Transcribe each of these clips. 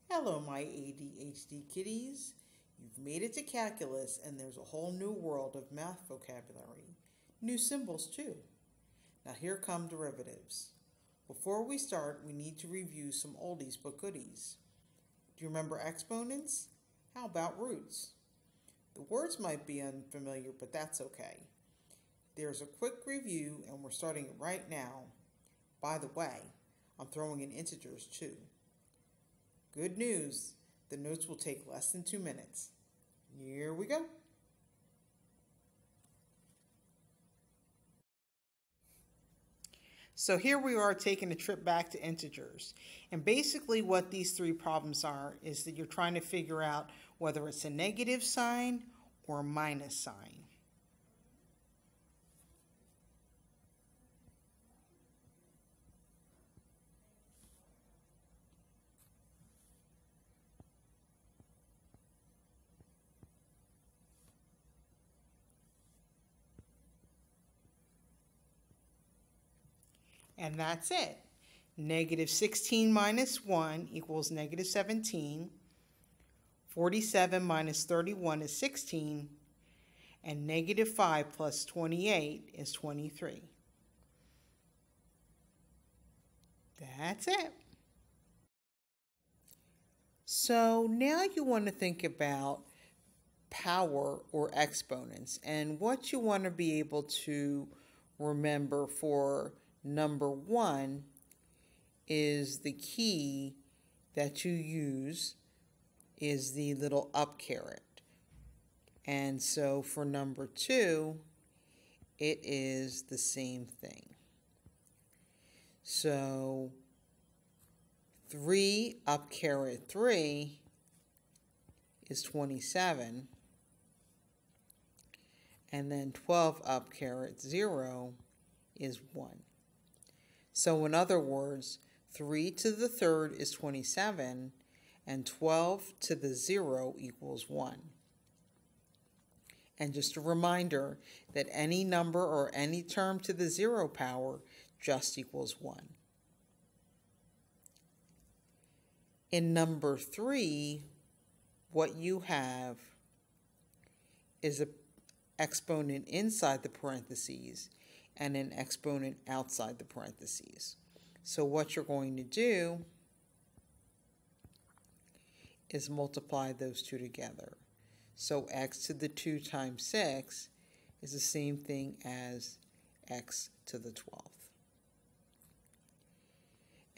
Hello, my ADHD kitties. You've made it to calculus, and there's a whole new world of math vocabulary. New symbols, too. Now, here come derivatives. Before we start, we need to review some oldies but goodies. Do you remember exponents? How about roots? The words might be unfamiliar, but that's okay. There's a quick review, and we're starting it right now. By the way, I'm throwing in integers, too. Good news, the notes will take less than 2 minutes. Here we go. So here we are taking a trip back to integers. And basically what these three problems are is that you're trying to figure out whether it's a negative sign or a minus sign. And that's it. Negative 16 minus 1 equals negative 17. 47 minus 31 is 16. And negative 5 plus 28 is 23. That's it. So now you want to think about power or exponents and what you want to be able to remember for number 1 is the key that you use is the little up caret. And so for number 2, it is the same thing. So 3 up caret 3 is 27. And then 12 up caret 0 is 1. So in other words, 3 to the third is 27, and 12 to the 0 equals 1. And just a reminder that any number or any term to the 0 power just equals 1. In number 3, what you have is an exponent inside the parentheses and an exponent outside the parentheses. So what you're going to do is multiply those two together. So x to the 2 times 6 is the same thing as x to the 12th.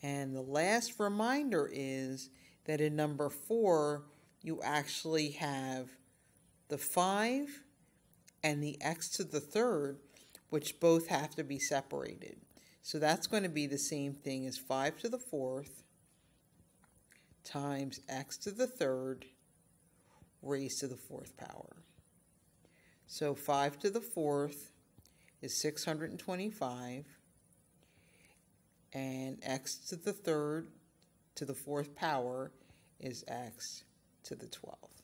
And the last reminder is that in number 4, you actually have the 5 and the x to the third, which both have to be separated. So that's going to be the same thing as 5 to the 4th times x to the third raised to the 4th power. So 5 to the 4th is 625, and x to the third to the 4th power is x to the 12th.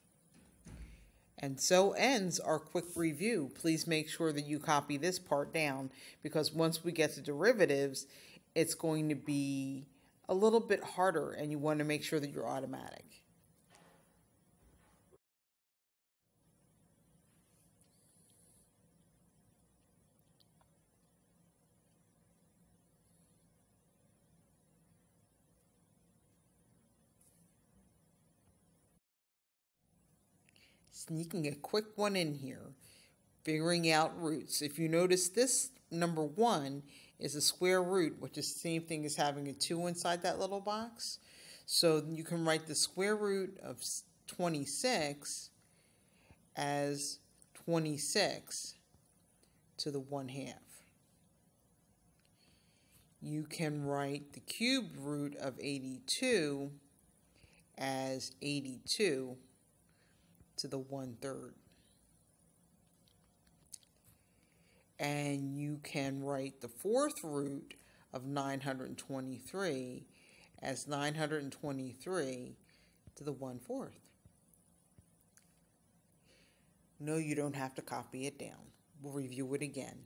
And so ends our quick review. Please make sure that you copy this part down because once we get to derivatives, it's going to be a little bit harder and you want to make sure that you're automatic. Sneaking a quick one in here, figuring out roots. If you notice, this number 1 is a square root, which is the same thing as having a 2 inside that little box. So you can write the square root of 26 as 26 to the 1/2. You can write the cubed root of 82 as 82 to the 1/3. And you can write the 4th root of 923 as 923 to the 1/4. No, you don't have to copy it down. We'll review it again.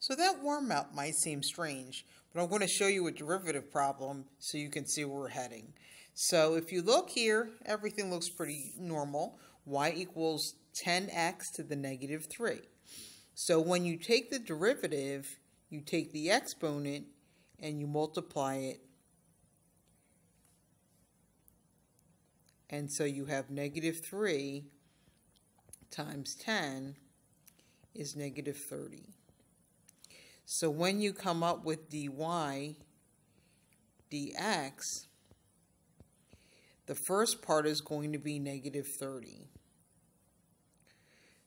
So that warm up might seem strange, but I'm going to show you a derivative problem so you can see where we're heading. So if you look here, everything looks pretty normal. Y equals 10x to the negative 3. So when you take the derivative, you take the exponent and you multiply it. And so you have negative 3 times 10 is negative 30. So when you come up with dy dx, the first part is going to be negative 30.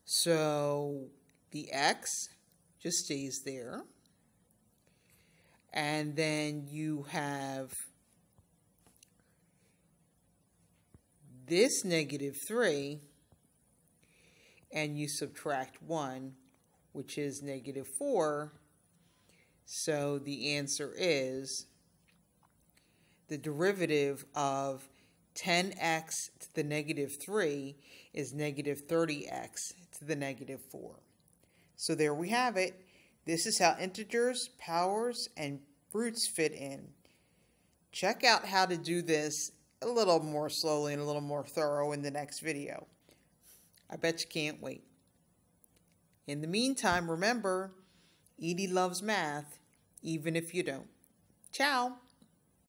So the x just stays there. And then you have this negative 3, and you subtract 1, which is negative 4. So the answer is the derivative of 10x to the negative 3 is negative 30x to the negative 4. So there we have it. This is how integers, powers, and roots fit in. Check out how to do this a little more slowly and a little more thorough in the next video. I bet you can't wait. In the meantime, remember, Edie loves math, even if you don't. Ciao.